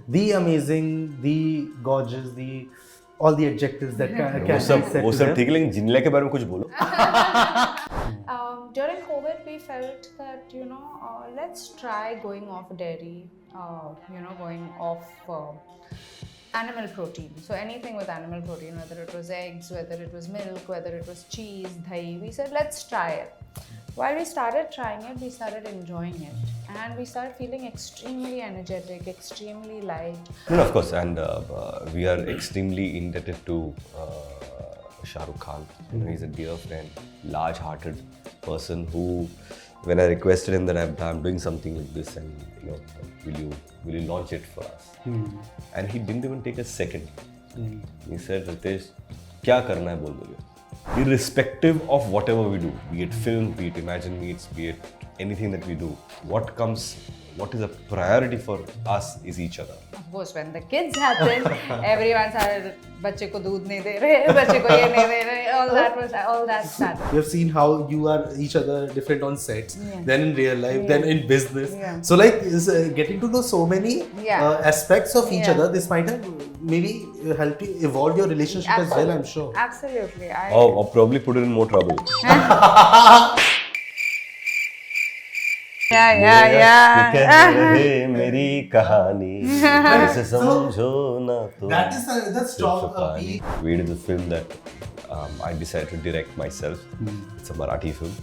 the amazing, the gorgeous, the all the adjectives that can be वो said सब to them. ठीक है, लेकिन जिनेलिया के बारे में कुछ बोलो. During COVID, we felt that, let's try going off dairy, going off animal protein. So anything with animal protein, whether it was eggs, whether it was milk, whether it was cheese, dahi, we said, let's try it. While we started trying it, we started enjoying it. And we started feeling extremely energetic, extremely light. No, of course, and we are extremely indebted to Shah Rukh Khan. He's a dear friend, large-hearted person who, when I requested him that I'm doing something like this, and will you launch it for us? And he didn't even take a second. He said, Riteish, क्या करना है बोल दो. Irrespective of whatever we do, be it film, be it Imagine Meets, be it anything that we do, what is a priority for us is each other. Of course, when the kids happen, everyone started, बच्चे को दूध नहीं दे रहे, बच्चे को ये नहीं दे रहे, all that started. You have seen how you are each other different on sets, then in real life, then in business. Yeah. So getting to know so many aspects of each other, this might have maybe helped you evolve your relationship as well, I'm sure. Absolutely. Or probably put it in more trouble. Yeah. कह रहे मेरी कहानी इसे समझो ना तो That's strong appeal. We did a film that I decided to direct myself. It's a Marathi film,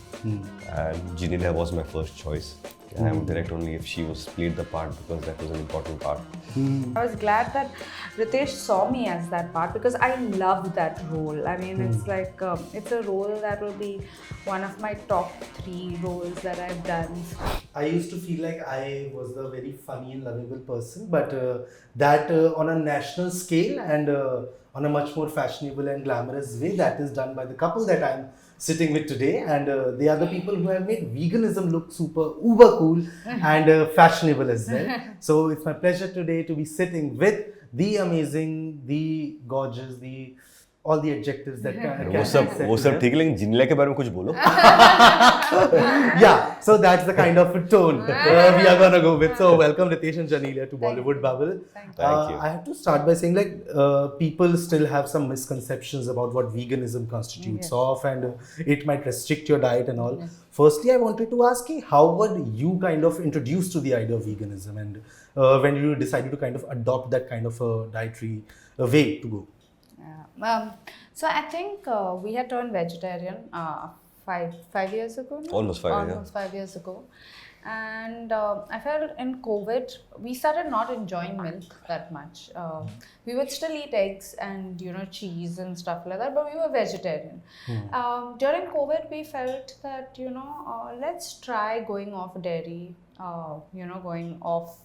and Genelia was my first choice. And I would direct only if she played the part, because that was an important part. I was glad that Riteish saw me as that part, because I love that role. I mean, it's like, it's a role that will be one of my top 3 roles that I've done. I used to feel like I was a very funny and lovable person, but that on a national scale and on a much more fashionable and glamorous way, that is done by the couple that I'm sitting with today, and they are the people who have made veganism look super uber cool and fashionable as well. So it's my pleasure today to be sitting with the amazing, the gorgeous, the all the adjectives that can be said to वो सब them. ठीक है, लेकिन जिनेलिया के बारे में कुछ बोलो. Yeah, so that's the kind of tone we are gonna go with. So welcome Riteish and Genelia to Bollywood Bubble. Thank you. I have to start by saying people still have some misconceptions about what veganism constitutes of, and it might restrict your diet and all. Firstly, I wanted to ask you, how were you kind of introduced to the idea of veganism, and when you decided to kind of adopt that kind of a dietary way to go? So I think we had turned vegetarian 5 years ago. No? Almost 5 years. Almost 5 years ago. And I felt in COVID, we started not enjoying milk that much. We would still eat eggs and, cheese and stuff like that, but we were vegetarian. During COVID, we felt that, let's try going off dairy, going off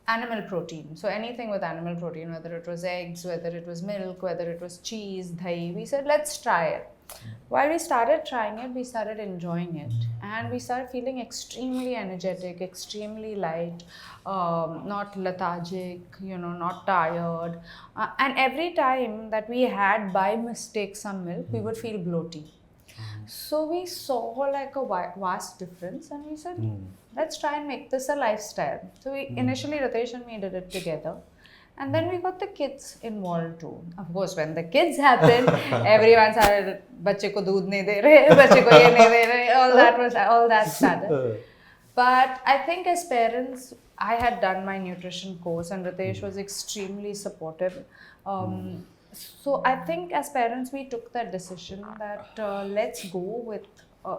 animal protein. So anything with animal protein, whether it was eggs, whether it was milk, whether it was cheese, dahi, we said, let's try it. While we started trying it, we started enjoying it. And we started feeling extremely energetic, extremely light, not lethargic, not tired. And every time that we had by mistake some milk, we would feel bloaty. So we saw like a vast difference, and we said, let's try and make this a lifestyle. So we initially, Riteish and me did it together. And then we got the kids involved too. Of course, when the kids happened, everyone started, बच्चे को दूध नहीं दे रहे, बच्चे को ये नहीं दे रहे, all that started. But I think as parents, I had done my nutrition course, and Riteish was extremely supportive. So I think as parents, we took that decision that let's go with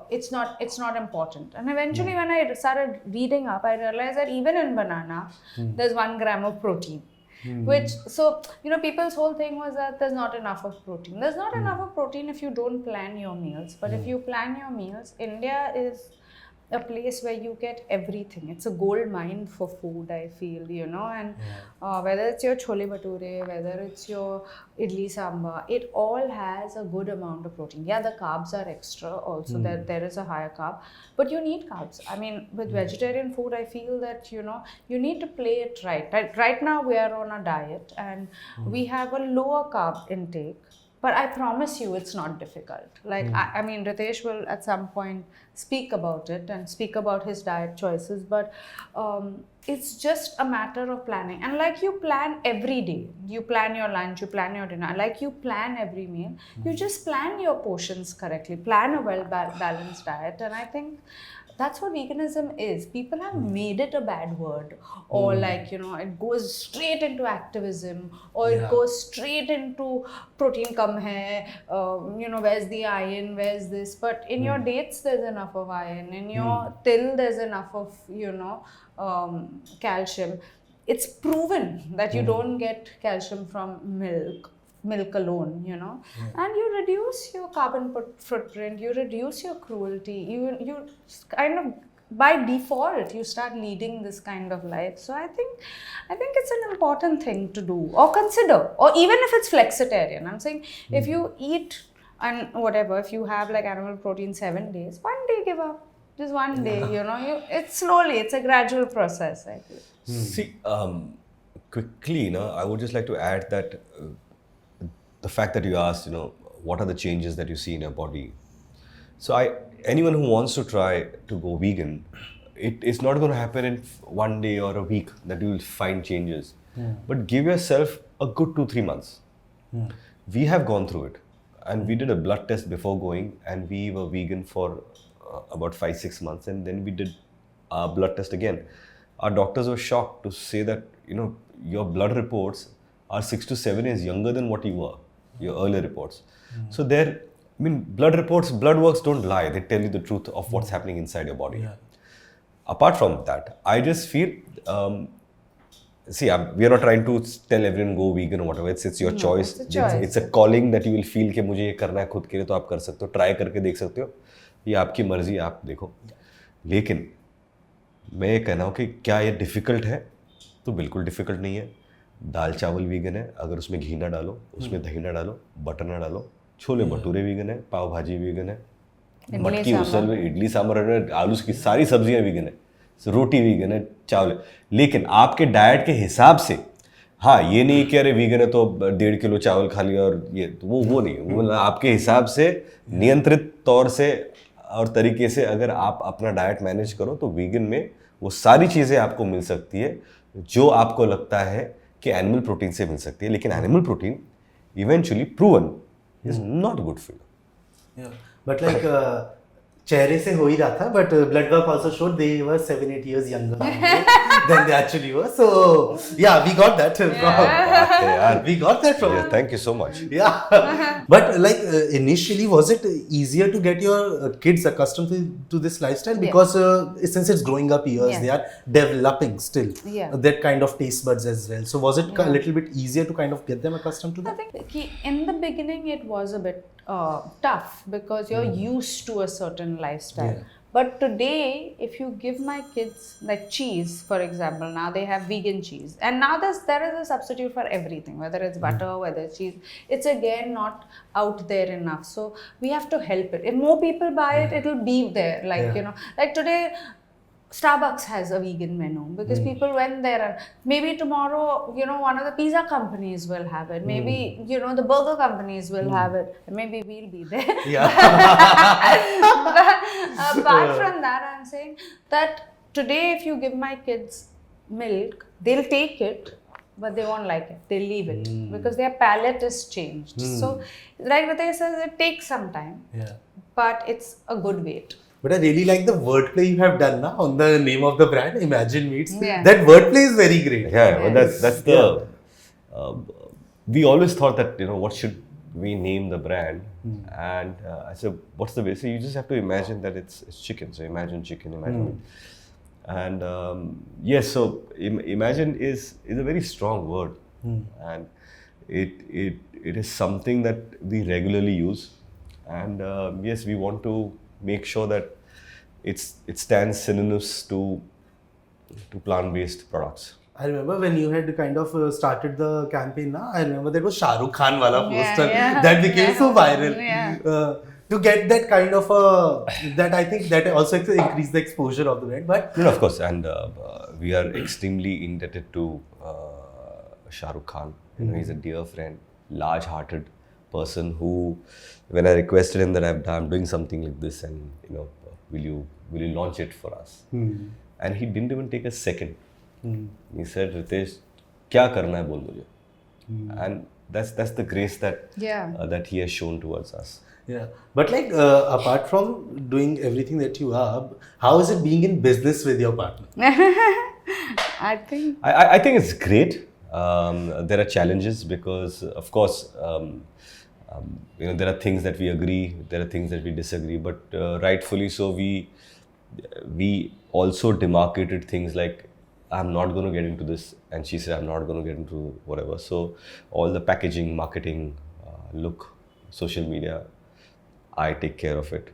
it's not important. And eventually, when I started reading up, I realized that even in banana, there's 1 gram of protein. People's whole thing was that there's not enough of protein. There's not enough of protein if you don't plan your meals. But if you plan your meals, India is a place where you get everything. It's a gold mine for food, I feel, and whether it's your chole bhature, whether it's your idli sambar, it all has a good amount of protein. Yeah, the carbs are extra also, there is a higher carb, but you need carbs. I mean, with vegetarian food, I feel that, you need to play it right. Right now, we are on a diet, and we have a lower carb intake, but I promise you it's not difficult. Like, I mean, Riteish will at some point speak about it and speak about his diet choices, but it's just a matter of planning. And like you plan every day, you plan your lunch, you plan your dinner, like you plan every meal, you just plan your portions correctly, plan a well-balanced diet. And I think that's what veganism is. People have made it a bad word, or like, you know, it goes straight into activism, or it goes straight into protein kam hai, you know, where's the iron, where's this. But in your dates, there's enough of iron. In your till, there's enough of, you know, calcium. It's proven that you don't get calcium from milk alone, you know, and you reduce your carbon footprint, you reduce your cruelty, you kind of by default you start leading this kind of life. So I think it's an important thing to do or consider, or even if it's flexitarian. I'm saying if you eat and whatever, if you have like animal protein 7 days, one day give up, just one day, you know, it's slowly, it's a gradual process, I feel. See, quickly, you know, I would just like to add that the fact that you asked, you know, what are the changes that you see in your body? So anyone who wants to try to go vegan, it's not going to happen in one day or a week that you will find changes. But give yourself a good 2-3 months. We have gone through it, and we did a blood test before going, and we were vegan for about 5-6 months, and then we did our blood test again. Our doctors were shocked to say that, you know, your blood reports are 6 to 7 years younger than what you were, your earlier reports. So blood works don't lie. They tell you the truth of what's happening inside your body. Apart from that, I just feel, we are not trying to tell everyone go vegan or whatever. It's your choice. It's a calling that you will feel कि मुझे ये करना है खुद के लिए, तो आप कर सकते हो, ट्राई करके देख सकते हो, ये आपकी मर्जी, आप देखो. लेकिन मैं ये कहना हूँ कि क्या ये डिफ़िकल्ट है? तो बिल्कुल डिफ़िकल्ट नहीं है. दाल चावल वीगन है, अगर उसमें घी ना डालो, उसमें दही ना डालो, बटर ना डालो. छोले भटूरे वीगन है, पाव भाजी वीगन है, मटकी उसल में इडली सांभर, आलू की सारी सब्जियां वीगन है, रोटी वीगन है, चावल. लेकिन आपके डाइट के हिसाब से, हाँ, ये नहीं कि अरे वीगन है तो 1.5 किलो चावल खा लिया और ये तो वो नहीं. वो आपके हिसाब से नियंत्रित तौर से और तरीके से अगर आप अपना डाइट मैनेज करो, तो वीगन में वो सारी चीज़ें आपको मिल सकती है जो आपको लगता है कि एनिमल प्रोटीन से मिल सकती है. लेकिन animal protein eventually proven is not good for you. But like चेहरे से हो ही रहा था, but blood work also showed they were 7-8 years younger than they actually were. So yeah, we got that from we got that from Thank you so much. But like initially, was it easier to get your kids accustomed to this lifestyle? Because since it's growing up years, they are developing still that kind of taste buds as well. So was it a little bit easier to kind of get them accustomed to that? I think in the beginning it was a bit tough because you're used to a certain lifestyle. But today, if you give my kids like cheese, for example, now they have vegan cheese, and now there is a substitute for everything, whether it's butter, whether it's cheese. It's again not out there enough, so we have to help it. If more people buy it, it'll be there. Like you know, like today, Starbucks has a vegan menu because people went there, and maybe tomorrow, you know, one of the pizza companies will have it. Maybe, you know, the burger companies will have it. And maybe we'll be there. But apart from that, I'm saying that today, if you give my kids milk, they'll take it, but they won't like it. They'll leave it because their palate is changed. So, like Riteish says, it takes some time, but it's a good wait. But I really like the wordplay you have done now on the name of the brand, Imagine Meats. That wordplay is very great. Well, that's the. We always thought that, you know, what should we name the brand? And I said, what's the way? So you just have to imagine that it's chicken. So imagine chicken, imagine meat. And yes, so imagine is a very strong word, and it is something that we regularly use, and yes, we want to make sure that it stands synonymous to plant-based products. I remember when you had kind of started the campaign. Na, I remember there was Shah Rukh Khan wala poster that became so viral. To get that kind of that, I think that also increased the exposure of the brand. But no, of course, and we are extremely indebted to Shah Rukh Khan. You know, he's a dear friend, large-hearted person who, when I requested him that I'm doing something like this, and will you launch it for us? And he didn't even take a second. He said, Ritesh, क्या करना है बोल मुझे. And that's the grace that that he has shown towards us. Yeah, but like apart from doing everything that you are, how is it being in business with your partner? I think I think it's great. There are challenges because, of course, there are things that we agree, there are things that we disagree. But rightfully so, we also demarcated things like, I'm not going to get into this, and she said, I'm not going to get into whatever. So all the packaging, marketing, look, social media, I take care of it.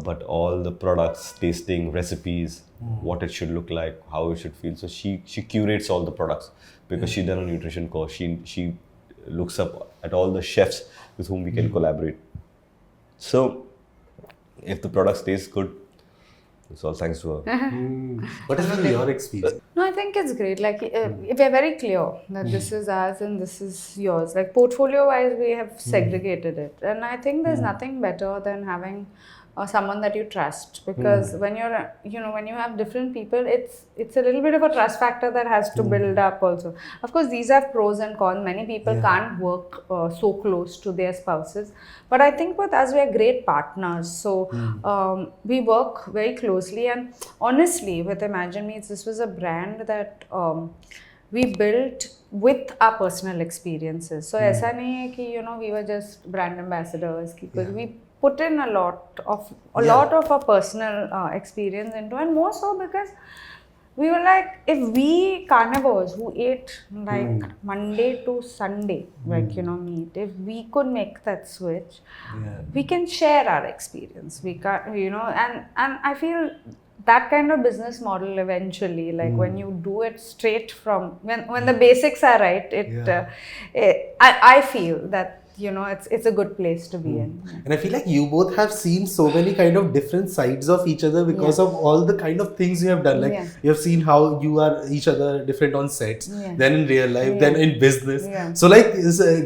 But all the products, tasting, recipes, what it should look like, how it should feel. So she curates all the products because she done a nutrition course. She looks up at all the chefs with whom we can collaborate. So if the product tastes good, it's all thanks to her. What has been your experience? no, I think it's great. Like we're very clear that this is ours and this is yours. Like portfolio-wise, we have segregated it, and I think there's nothing better than having someone that you trust, because when you're when you have different people, it's a little bit of a trust factor that has to build up also. Of course, these have pros and cons. Many people can't work so close to their spouses, but I think with us we are great partners, so we work very closely. And honestly, with Imagine Meats, this was a brand that we built with our personal experiences. So ऐसा नहीं है कि we were just brand ambassadors, because we put in a lot of our personal experience into, and more so because we were like, if we carnivores who ate like Monday to Sunday, like meat, if we could make that switch, we can share our experience. We can't, and I feel that kind of business model eventually, like when you do it straight from when the basics are right, I feel that it's a good place to be in. And I feel like you both have seen so many kind of different sides of each other because of all the kind of things you have done. Like you have seen how you are each other different on sets, then in real life, then in business. So like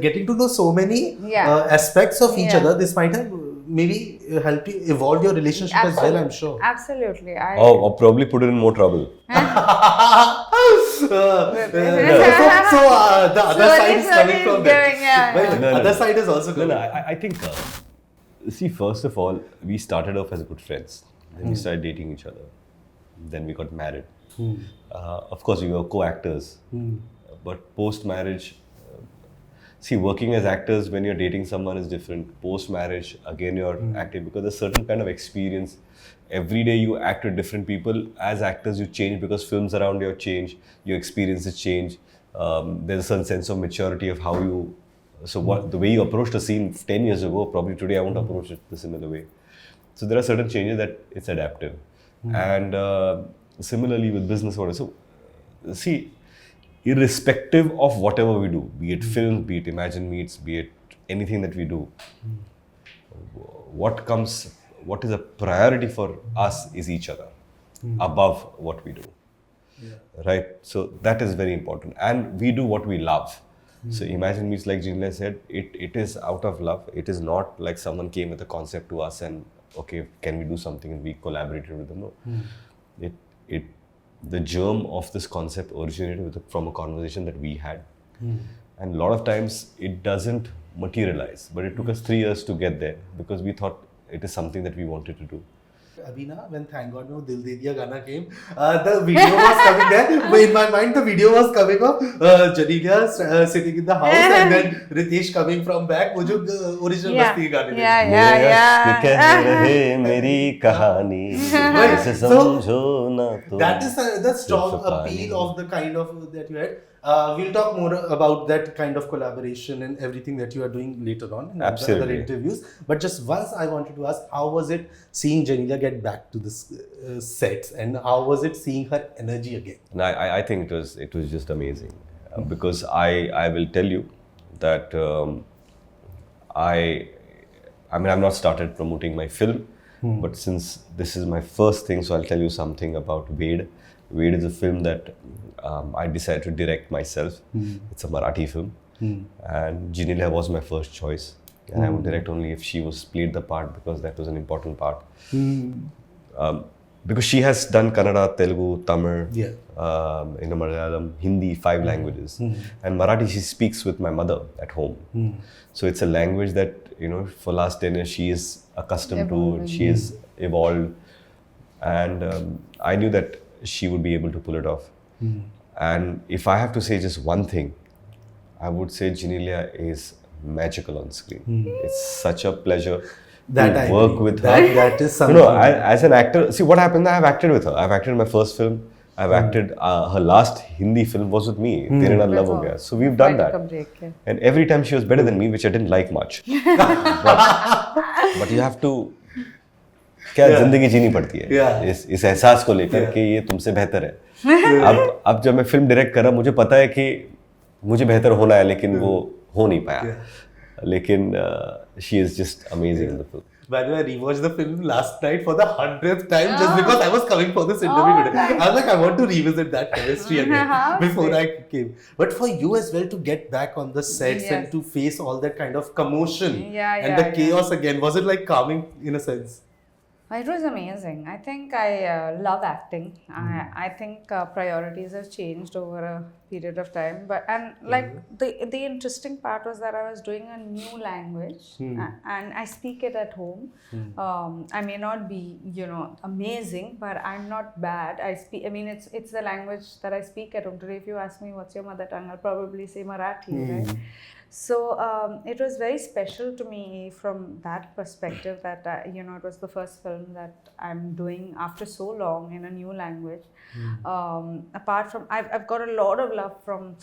getting to know so many aspects of each other, this might have maybe help you evolve your relationship as well, I'm sure. Absolutely. Or probably put it in more trouble. So the other side is coming from there. The other side is also coming. I think, see, first of all, we started off as good friends. Then we started dating each other. Then we got married. Of course, we were co-actors. But post-marriage, see, working as actors when you're dating someone is different. Post-marriage, again, you're acting because there's a certain kind of experience. Every day you act with different people. As actors, you change because films around you change. Your experiences change. There's a certain sense of maturity of how you... So the way you approached a scene 10 years ago, probably today I won't approach it the similar way. So there are certain changes that it's adaptive. And similarly with business orders. So see, irrespective of whatever we do, be it film, be it Imagine Meats, be it anything that we do, what is a priority for us is each other above what we do. Right? So that is very important. And we do what we love. So Imagine Meats, like Genelia said, it is out of love. It is not like someone came with a concept to us and, okay, can we do something, and we collaborated with them. No. The germ of this concept originated from a conversation that we had. And a lot of times it doesn't materialize, but it took us 3 years to get there because we thought it is something that we wanted to do. Abhina, when Thank God No Dil De Diya Gana came, the video was coming there. In my mind, the video was coming up. Genelia sitting in the house and then Riteish coming from back. वो जो original बस्ती के गाने थे. कह रहे मेरी कहानी ऐसे समझो ना तो. That is the strong appeal of the kind of that you had. We'll talk more about that kind of collaboration and everything that you are doing later on in other interviews. But just once I wanted to ask, how was it seeing Genelia get back to this sets, and how was it seeing her energy again? And I think it was just amazing because I will tell you that I mean, I've not started promoting my film, but since this is my first thing, so I'll tell you something about Ved. Ved is a film that I decided to direct myself. It's a Marathi film. and Genelia was my first choice. And I would direct only if she was played the part, because that was an important part. Because she has done Kannada, Telugu, Tamil, Malayalam, Hindi, 5 languages. And Marathi she speaks with my mother at home. So it's a language that, for last 10 years she is accustomed to, she is evolved. And I knew that she would be able to pull it off. And if I have to say just one thing, I would say Genelia is magical on screen. It's such a pleasure to work with her. That is something. As an actor, see what happened, I have acted with her. I've acted in my first film. I've acted, her last Hindi film was with me, Tere Naal Love Ho Gaya. So we've done that. And every time she was better than me, which I didn't like much. but you have to, क्या जिंदगी जीनी पड़ती है इस एहसास को लेकर कि ये तुमसे बेहतर है. अब जब मैं फिल्म डायरेक्ट कर रहा, मुझे पता है कि मुझे बेहतर होना है, लेकिन वो हो नहीं पाया. लेकिन she is just amazing in the film. By the way, I rewatched the film last night for the 100th time just because I was coming for this interview today. I was like, I want to revisit that chemistry again before I came. But for you as well to get back on the sets and to face all that kind of commotion and the chaos again, was it like calming in a sense? It was amazing. I think I love acting. I think priorities have changed over a period of time. The interesting part was that I was doing a new language and I speak it at home. I may not be, amazing, but I'm not bad. It's the language that I speak at home. Today, if you ask me what's your mother tongue, I'll probably say Marathi, right? So it was very special to me from that perspective that, it was the first film that I'm doing after so long in a new language. Apart from, I've got a lot of love from,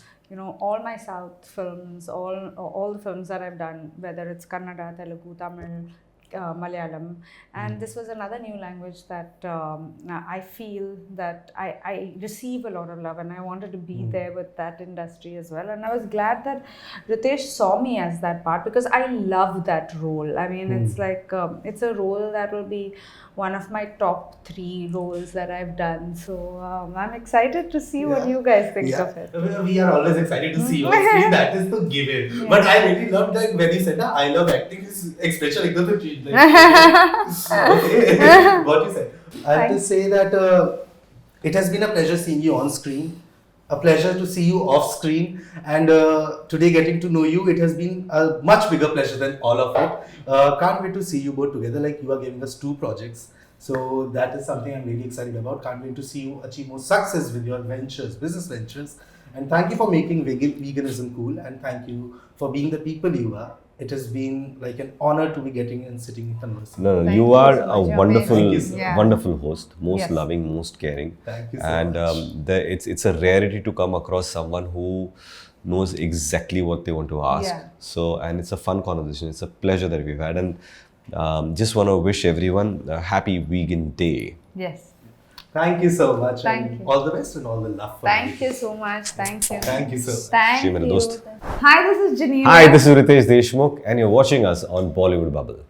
all my South films, all the films that I've done, whether it's Kannada, Telugu, Tamil, Malayalam, and this was another new language that I feel that I receive a lot of love, and I wanted to be there with that industry as well. And I was glad that Riteish saw me as that part, because I love that role. It's like it's a role that will be one of my top 3 roles that I've done. So I'm excited to see what you guys think of it. We are always excited to see you on screen. That is the given. But I really loved that when you said, I love acting, his expression like the change. Okay. What you said. I have to say that it has been a pleasure seeing you on screen. A pleasure to see you off screen, and today getting to know you, it has been a much bigger pleasure than all of it. Can't wait to see you both together. Like, you are giving us 2 projects, so that is something I'm really excited about. Can't wait to see you achieve more success with your ventures, business ventures. And thank you for making veganism cool, and thank you for being the people you are. It has been like an honor to be getting and sitting and conversing. No, you are so a wonderful host, most loving, most caring. Thank you so and much. It's a rarity to come across someone who knows exactly what they want to ask. So, and it's a fun conversation. It's a pleasure that we've had, and just want to wish everyone a happy vegan day. Yes. Thank you so much. Thank you. All the best and all the love for Thank you so much. Thank you. Thank you, sir. Thank Shri, you. dost. Hi, this is Genelia. Hi, this is Riteish Deshmukh, and you're watching us on Bollywood Bubble.